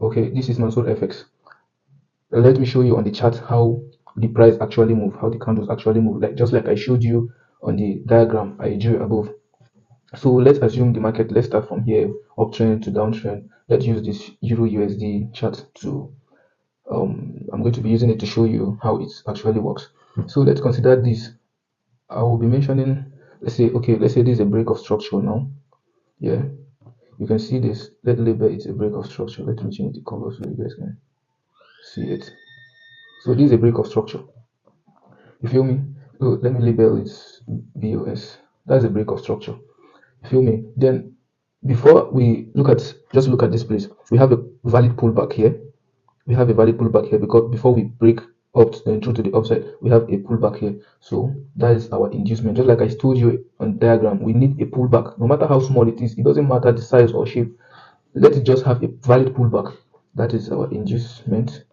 Okay, this is Mansur FX. Let me show you on the chart how the price actually move, how the candles actually move, like just like I showed you on the diagram I drew above. So let's assume the market, let's start from here, uptrend to downtrend. Let's use this Euro USD chart to I'm going to be using it to show you how it actually works. So let's consider this. I will be mentioning, let's say this is a break of structure now. Yeah, you can see this. Let's label it a break of structure. Let me change the color so you guys can see it. So this is a break of structure. You feel me? So let me label it BOS. That's a break of structure. You feel me? Then before we look at this place, we have a valid pullback here. We have a valid pullback here because before we break up and through to the upside, we have a pullback here. So that is our inducement. Just like I told you on diagram, we need a pullback. No matter how small it is, it doesn't matter the size or shape. Let it just have a valid pullback. That is our inducement.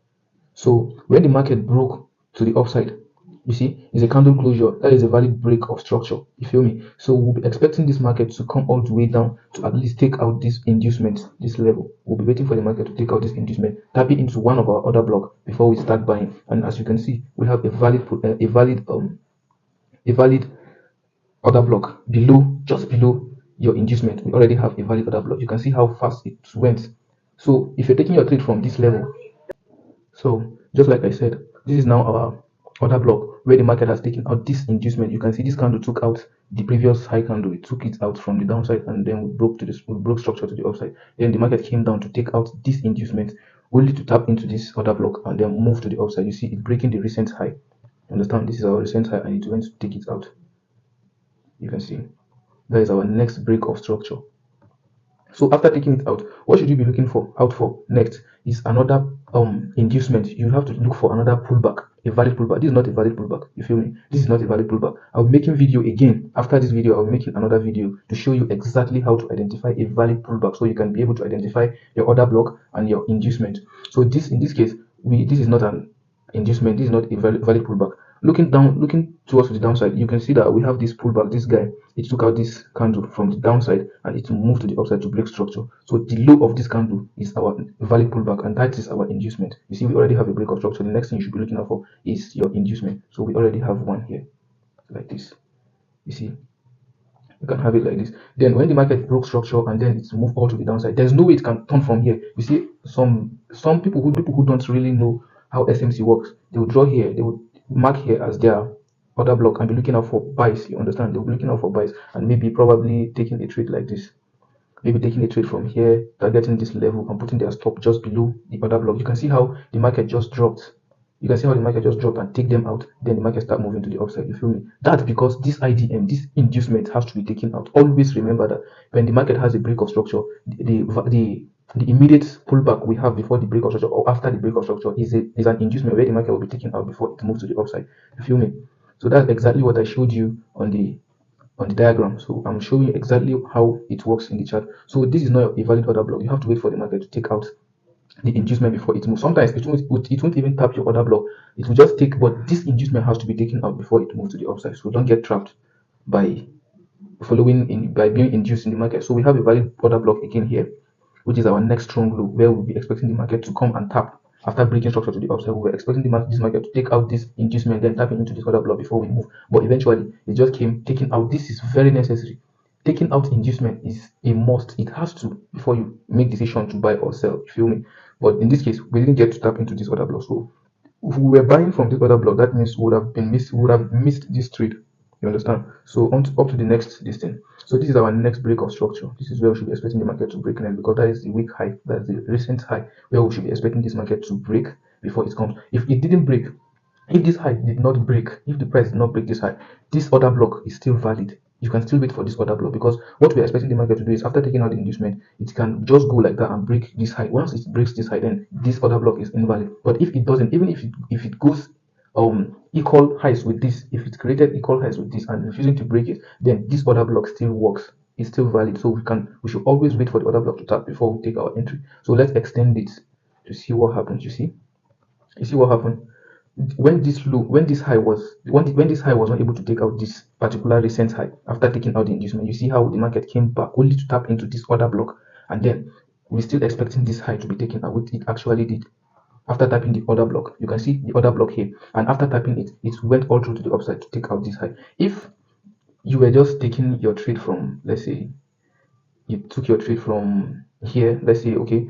So when the market broke to the upside, you see, it's a candle closure. That is a valid break of structure. You feel me? So we'll be expecting this market to come all the way down to at least take out this inducement, this level. We'll be waiting for the market to take out this inducement, tap it into one of our other block before we start buying. And as you can see, we have a valid order block below, just below your inducement. We already have a valid order block. You can see how fast it went. So if you're taking your trade from this level, so just like I said, this is now our order block where the market has taken out this inducement. You can see this candle took out the previous high candle. It took it out from the downside and then we broke structure to the upside. Then the market came down to take out this inducement, only to tap into this order block and then move to the upside. You see it breaking the recent high. Understand? This is our recent high and it went to take it out. You can see that is our next break of structure. So after taking it out, what should you be looking out for next is another inducement. You have to look for another pullback, a valid pullback. This is not a valid pullback. You feel me? This is not a valid pullback. I'll be making video again. After this video, I'll be making another video to show you exactly how to identify a valid pullback, so you can be able to identify your order block and your inducement. So this, in this case, this is not an inducement. This is not a valid pullback. Looking towards the downside, you can see that we have this pullback. This guy, it took out this candle from the downside and it moved to the upside to break structure. So the low of this candle is our valid pullback and that is our inducement. You see, we already have a break of structure. The next thing you should be looking out for is your inducement. So we already have one here, like this. You see, you can have it like this. Then when the market broke structure and then it's moved all to the downside, there's no way it can turn from here. You see, some people who don't really know how SMC works, they will draw here, they will mark here as their order block and be looking out for buys. You understand? They'll be looking out for buys and maybe probably taking a trade like this. Maybe taking a trade from here, targeting this level and putting their stop just below the order block. You can see how the market just dropped. You can see how the market just dropped and take them out. Then the market start moving to the upside. You feel me? That's because this IDM, this inducement, has to be taken out. Always remember that when the market has a break of structure, the immediate pullback we have before the break of structure or after the break of structure is an inducement where the market will be taken out before it moves to the upside. You feel me? So that's exactly what I showed you on the diagram. So I'm showing you exactly how it works in the chart. So this is not a valid order block. You have to wait for the market to take out the inducement before it moves. Sometimes it won't even tap your order block. It will just take, but this inducement has to be taken out before it moves to the upside. So don't get trapped by by being induced in the market. So we have a valid order block again here, which is our next strong low, where we'll be expecting the market to come and tap after breaking structure to the upside. We were expecting this market to take out this inducement, then tapping into this other block before we move. But eventually, it just came taking out. This is very necessary. Taking out inducement is a must. It has to before you make decision to buy or sell. You feel me? But in this case, we didn't get to tap into this other block. So if we were buying from this other block, that means we would have missed this trade. You understand? So up to the next distance. So this is our next break of structure. This is where we should be expecting the market to break next, because that is the weak high, that's the recent high, where we should be expecting this market to break before it comes. If it didn't break, if this high did not break, if the price did not break this high, this other block is still valid. You can still wait for this other block, because what we're expecting the market to do is after taking out the inducement, it can just go like that and break this high. Once it breaks this high, then this other block is invalid. But if it doesn't, even if it goes equal highs with this, if it's created equal highs with this and refusing to break it, then this other block still works. It's still valid. So we should always wait for the other block to tap before we take our entry. So let's extend it to see what happens. You see what happened when this high was not able to take out this particular recent high after taking out the inducement. You see how the market came back only to tap into this other block, and then we're still expecting this high to be taken out, which it actually did. After tapping the order block, you can see the order block here, and after tapping it, it went all through to the upside to take out this high. If you were just taking your trade from, let's say you took your trade from here, let's say, okay,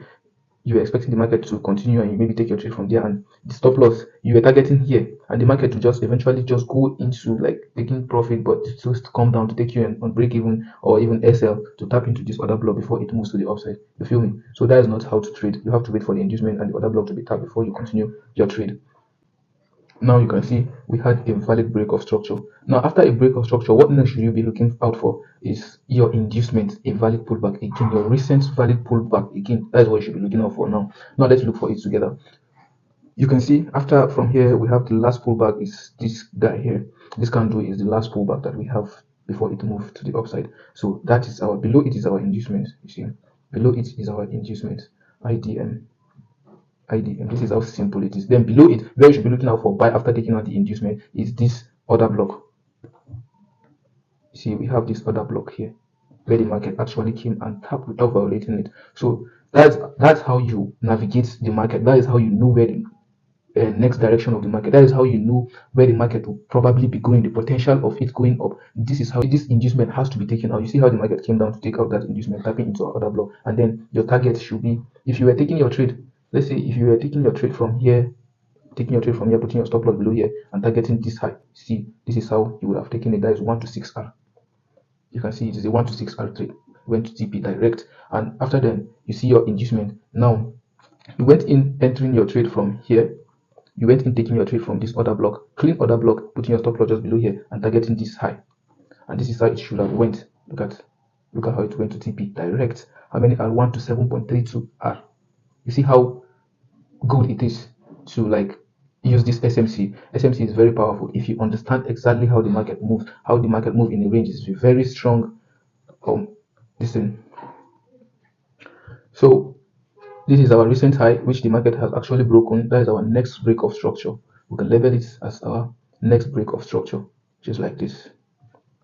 you were expecting the market to continue and you maybe take your trade from there, and the stop loss you were targeting here, and the market to just eventually just go into like taking profit, but just come down to take you on break even or even SL to tap into this other block before it moves to the upside. You feel me? So that is not how to trade. You have to wait for the inducement and the other block to be tapped before you continue your trade. Now you can see we had a valid break of structure. Now after a break of structure, what next should you be looking out for is your inducement, a valid pullback again, your recent valid pullback again. That's what you should be looking out for now. Now let's look for it together. You can see after from here we have the last pullback is this guy here. This candle is the last pullback that we have before it moved to the upside. So that is our, below it is our inducement. You see, below it is our inducement, IDM. This is how simple it is. Then below it, where you should be looking out for buy after taking out the inducement is this other block. You see, we have this other block here where the market actually came and tapped without violating it. So that's how you navigate the market. That is how you know where the next direction of the market. That is how you know where the market will probably be going, the potential of it going up. This is how this inducement has to be taken out. You see how the market came down to take out that inducement, tapping into our other block, and then your target should be, if you were taking your trade, let's say if you were taking your trade from here, putting your stop loss below here and targeting this high. See, this is how you would have taken it. That is 1 to 6R. You can see it is a 1 to 6R trade. Went to TP direct, and after then you see your inducement. Now you went in entering your trade from here. You went in taking your trade from this other block, clean other block, putting your stop loss just below here and targeting this high. And this is how it should have went. Look at how it went to TP direct. How many are 1 to 7.32R? You see how good it is to like use this SMC. SMC is very powerful if you understand exactly how the market moves. How the market moves in a range is very strong. This thing. So this is our recent high, which the market has actually broken. That is our next break of structure. We can label it as our next break of structure, just like this.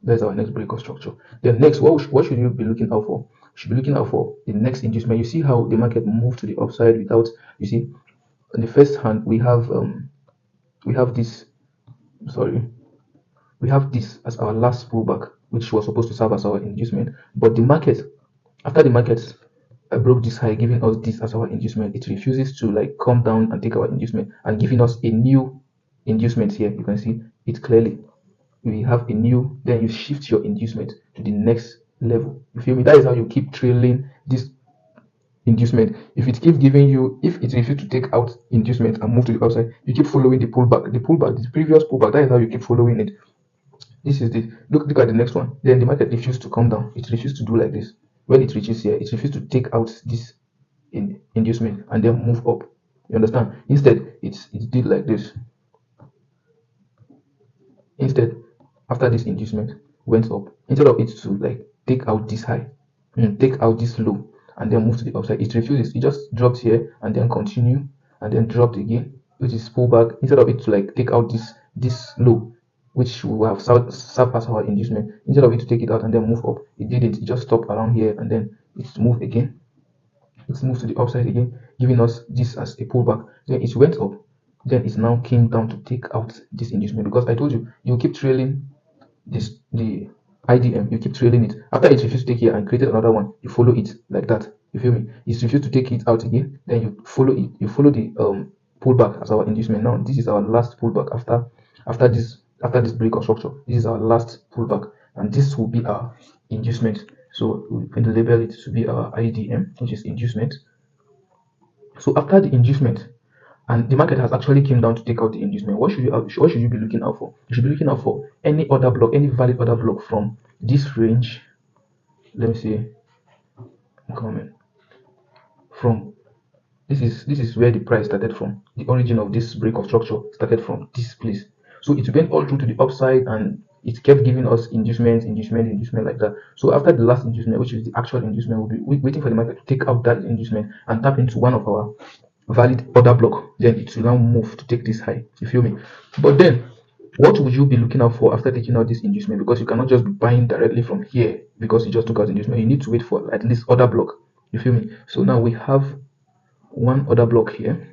That's our next break of structure. Then next, what should you be looking out for? You should be looking out for the next inducement. You see how the market moved to the upside without, you see, on the first hand we have this, we have this as our last pullback, which was supposed to serve as our inducement. But the market, after the market broke this high, giving us this as our inducement, it refuses to like come down and take our inducement and giving us a new inducement here. You can see it clearly. We have a new, then you shift your inducement to the next level. You feel me? That is how you keep trailing this inducement. If it keeps giving you, if it refuses to take out inducement and move to the upside, you keep following the pullback, the previous pullback. That is how you keep following it. This is the look at the next one. Then the market refused to come down. It refused to do like this. When it reaches here, it refused to take out this inducement and then move up. You understand? Instead, it did like this. Instead, after this inducement went up, instead of it to like take out this high, take out this low, and then move to the upside, it refuses. It just dropped here and then continue and then dropped again, which is pullback. Instead of it to like take out this low, which will have served as our inducement, instead of it to take it out and then move up, it didn't. It just stopped around here and then it moved again. It moved to the upside again, giving us this as a pullback. Then it went up. Then it now came down to take out this inducement, because I told you keep trailing the IDM, you keep trailing it. After it refused to take here and created another one, you follow it like that. You feel me? It refused to take it out again, then you follow it. You follow the pullback as our inducement. Now this is our last pullback after this break of structure. This is our last pullback, and this will be our inducement. So we can label it to be our IDM, which is inducement. So after the inducement, and the market has actually came down to take out the inducement, what should you be looking out for? You should be looking out for any other block, any valid other block from this range. Let me see. Comment from this is where the price started from. The origin of this break of structure started from this place. So it went all through to the upside and it kept giving us inducement like that. So after the last inducement, which is the actual inducement, we'll be waiting for the market to take out that inducement and tap into one of our valid order block. Then it will now move to take this high. You feel me? But then what would you be looking out for after taking out this inducement? Because you cannot just be buying directly from here because you just took out the inducement. You need to wait for at least order block. You feel me? So now we have one other block here.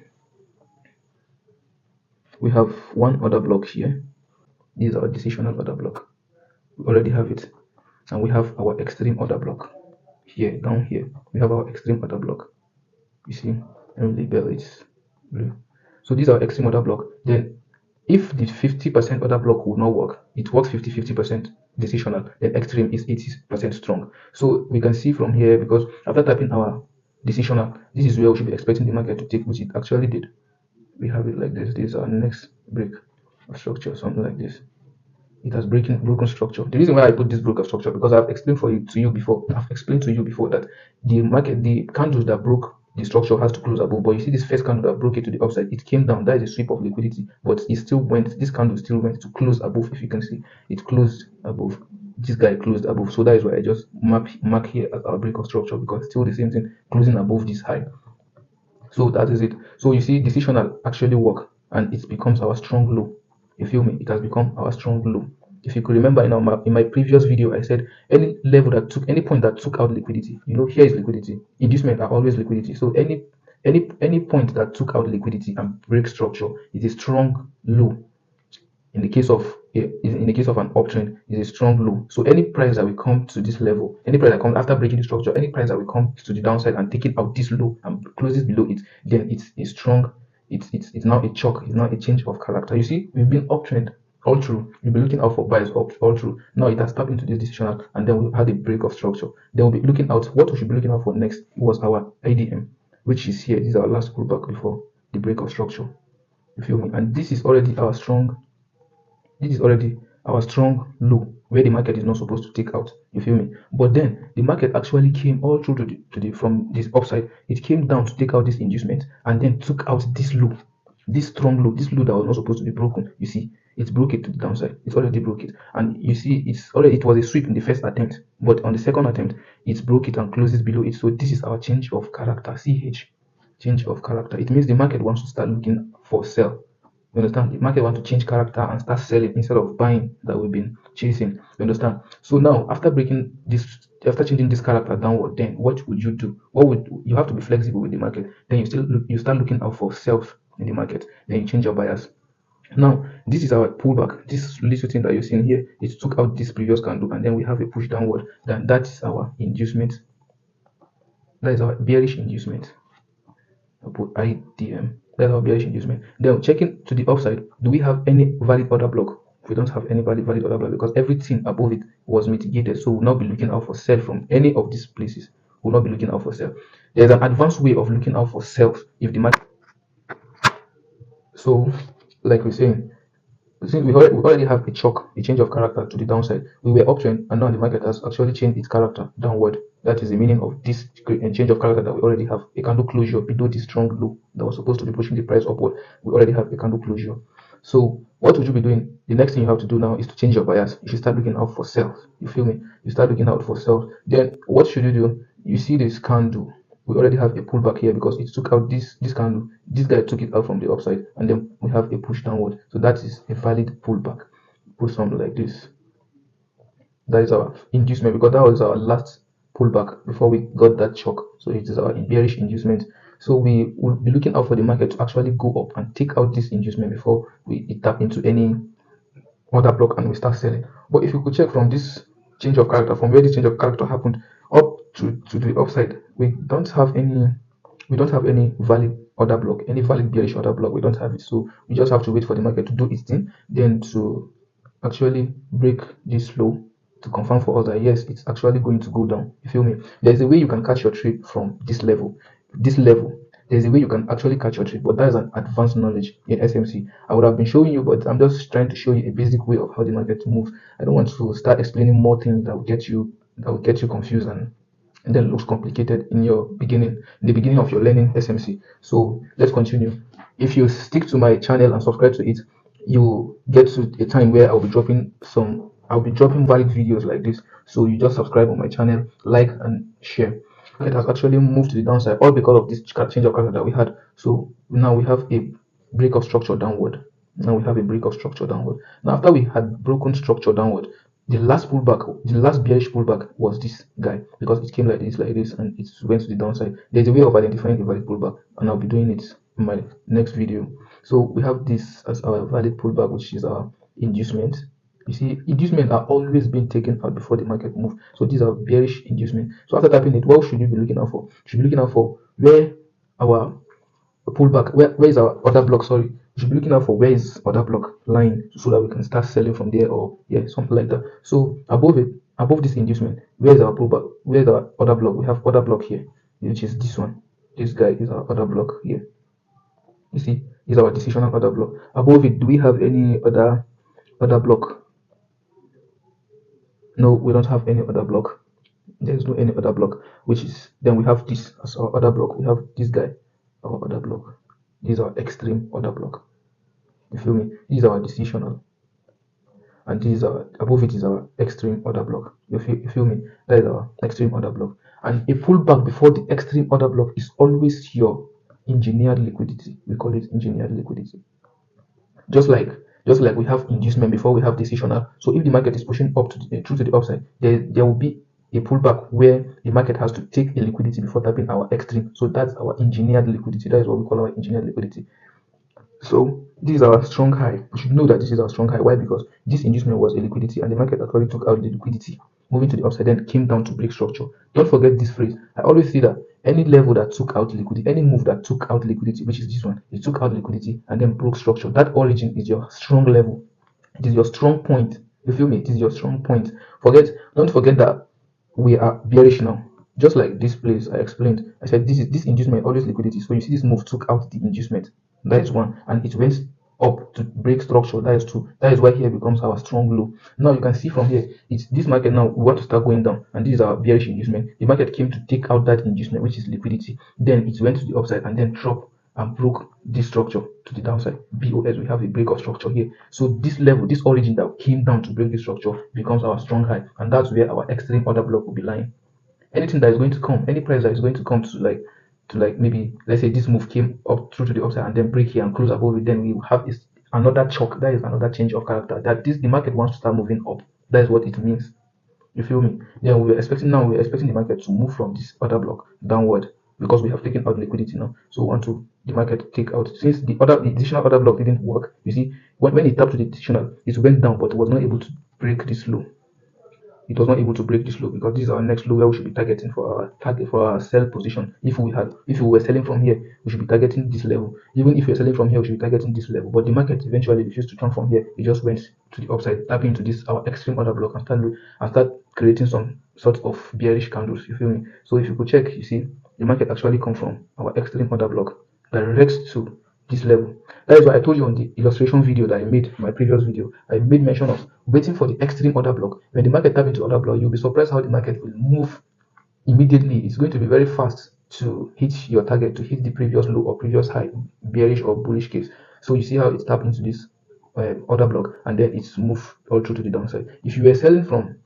We have one other block here. This is our decisional order block. We already have it. And we have our extreme order block here, down here. We have our extreme order block. You see, let me label it blue. So these are extreme order block. Then if the 50% order block will not work, it works 50% decisional, then extreme is 80% strong. So we can see from here, because after typing our decisional, this is where we should be expecting the market to take, which it actually did. We have it like this. This is our next break of structure, something like this. It has broken structure. The reason why I put this broken structure, because I've explained to you before that the candles that broke the structure has to close above. But you see this first candle that broke it to the upside, it came down. That is a sweep of liquidity, but it still went. This candle still went to close above. If you can see, it closed above. This guy closed above. So that is why I just mark here as our break of structure, because it's still the same thing, closing above this high. So that is it. So you see, decisional actually work, and it becomes our strong low. You feel me? It has become our strong low. If you could remember in my previous video, I said any point that took out liquidity. Here is liquidity. Inducement are always liquidity. So any point that took out liquidity and break structure is a strong low. In the case of an uptrend, is a strong low. So any price that will come to this level, any price that comes after breaking the structure, any price that will come to the downside and taking out this low and closes below it, then it's a strong. It's now a CHoCH. It's now a change of character. You see, we've been uptrend all through. You'll be looking out for buys up all through. Now it has tapped into this decisional, and then we've had a break of structure. Then we'll be looking out. What we should be looking out for next was our IDM, which is here. This is our last pullback before the break of structure. You feel me? And this is already our strong low, where the market is not supposed to take out. You feel me? But then the market actually came all through from this upside. It came down to take out this inducement, and then took out this low, this strong low, this low that was not supposed to be broken. You see, it broke it to the downside. It's already broke it, and you see, it was a sweep in the first attempt, but on the second attempt, it broke it and closes below it. So this is our change of character, CH, change of character. It means the market wants to start looking for sell. You understand? The market wants to change character and start selling instead of buying that we've been chasing. You understand? So now, after changing this character downward, then what would you do? You have to be flexible with the market. Then you start looking out for self in the market. Then you change your bias. Now, this is our pullback. This little thing that you're seeing here, it took out this previous candle, and then we have a push downward. Then that is our inducement. That is our bearish inducement. I'll put IDM. That's our bearish inducement. Then checking to the upside, do we have any valid order block? We don't have any valid order block, because everything above it was mitigated. So we'll not be looking out for sell from any of these places. We'll not be looking out for sell. There's an advanced way of looking out for sell if the market. So, like we're saying, since we already have a CHoCH, a change of character to the downside, we were uptrend, and now the market has actually changed its character downward. That is the meaning of this change of character, that we already have a candle closure below the strong low that was supposed to be pushing the price upward. We already have a candle closure. So what would you be doing? The next thing you have to do now is to change your bias. You should start looking out for sales. You feel me? You start looking out for sales. Then what should you do? You see this candle. We already have a pullback here because it took out this candle. This guy took it out from the upside, and then we have a push downward. So that is a valid pullback. Put something like this. That is our inducement, because that was our last pullback before we got that shock. So it is our bearish inducement. So we will be looking out for the market to actually go up and take out this inducement before we tap into any other block and we start selling. But if you could check from this change of character, from where this change of character happened up to the upside, we don't have any valid order block, any valid bearish order block. We don't have it. So we just have to wait for the market to do its thing, then to actually break this low to confirm for us that yes, it's actually going to go down. You feel me? There's a way you can catch your trade from this level. There's a way you can actually catch your trade, but that is an advanced knowledge in SMC. I would have been showing you, but I'm just trying to show you a basic way of how the market moves. I don't want to start explaining more things that will get you confused and then looks complicated in the beginning of your learning SMC. So let's continue. If you stick to my channel and subscribe to it, you get to a time where I'll be dropping valid videos like this. So you just subscribe on my channel, like and share. It has actually moved to the downside, all because of this change of character that we had. So now we have a break of structure downward. Now after we had broken structure downward, The last pullback, the last bearish pullback was this guy, because it came like this, and it went to the downside. There's a way of identifying a valid pullback, and I'll be doing it in my next video. So we have this as our valid pullback, which is our inducement. You see, inducement are always being taken out before the market move. So these are bearish inducement. So after tapping it, what should you be looking out for? You should be looking out for where our pullback, where is our order block? Sorry, we should be looking out for where is order block line, so that we can start selling from there, or yeah, something like that. So above it, above this inducement, where is our pullback? Where is our order block? We have order block here, which is this one. This guy is our order block here. You see, is our decisional order block. Above it, do we have any other block? No, we don't have any other block. There's no any other block, which is, then we have this as our other block. We have this guy, our other block. This is our extreme order block. You feel me? This is our decisional, and this is our, above it is our extreme order block. You feel me? That is our extreme order block. And a pullback before the extreme order block is always your engineered liquidity. We call it engineered liquidity. Just like we have inducement before we have decisional. So if the market is pushing up to through to the upside, there will be a pullback where the market has to take a liquidity before tapping our extreme. So that's our engineered liquidity. That is what we call our engineered liquidity. So this is our strong high. You should know that this is our strong high. Why? Because this inducement was a liquidity, and the market actually took out the liquidity, moving to the upside, then came down to break structure. Don't forget this phrase. I always say that any level that took out liquidity, any move that took out liquidity, which is this one, it took out liquidity and then broke structure. That origin is your strong level. It is your strong point. You feel me? It is your strong point. Don't forget that we are bearish now. Just like this place I explained, I said this inducement always liquidity. So you see this move took out the inducement. That is one, and it went up to break structure. That is two. That is why here becomes our strong low. Now you can see from here, it's this market now we want to start going down, and this is our bearish inducement. The market came to take out that inducement, which is liquidity. Then it went to the upside and then dropped and broke this structure to the downside. BOS, we have a break of structure here. So this level, this origin that came down to break this structure becomes our strong high, and that's where our extreme order block will be lying. Anything that is going to come, any price that is going to come to like maybe, let's say this move came up through to the upside and then break here and close above it, then we will have this another CHoCH. That is another change of character, that the market wants to start moving up. That is what it means. You feel me? Then we're expecting the market to move from this other block downward, because we have taken out liquidity now. So we want the market to take out, since the additional order block didn't work. You see, when it tapped to the additional, it went down, but it was not able to break this low. It was not able to break this low, because this is our next low where we should be targeting for our sell position. If we were selling from here, we should be targeting this level. Even if we're selling from here, we should be targeting this level. But the market eventually refused to turn from here. It just went to the upside, tapping into this our extreme order block, and start creating some sort of bearish candles. You feel me? So if you could check, you see the market actually come from our extreme order block direct to this level. That is why I told you on the illustration video that I made, my previous video, I made mention of waiting for the extreme order block. When the market tap into order block, you'll be surprised how the market will move immediately. It's going to be very fast to hit your target, to hit the previous low or previous high, bearish or bullish case. So you see how it's tapped into this order block, and then it's moved all through to the downside. If you were selling from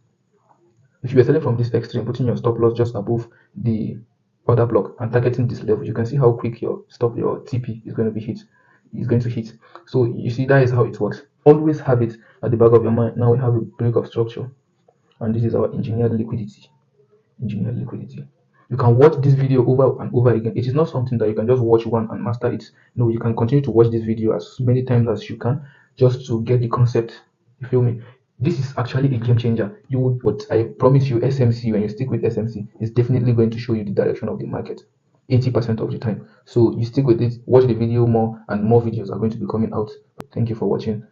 this extreme, putting your stop loss just above the order block and targeting this level, you can see how quick your TP is going to be hit. Is going to hit. So you see, that is how it works. Always have it at the back of your mind. Now we have a break of structure, and this is our engineered liquidity. Engineered liquidity. You can watch this video over and over again. It is not something that you can just watch one and master it. No, you can continue to watch this video as many times as you can, just to get the concept. You feel me? This is actually a game changer. But I promise you, SMC, when you stick with SMC, is definitely going to show you the direction of the market 80% of the time. So you stick with it, watch the video more, and more videos are going to be coming out. Thank you for watching.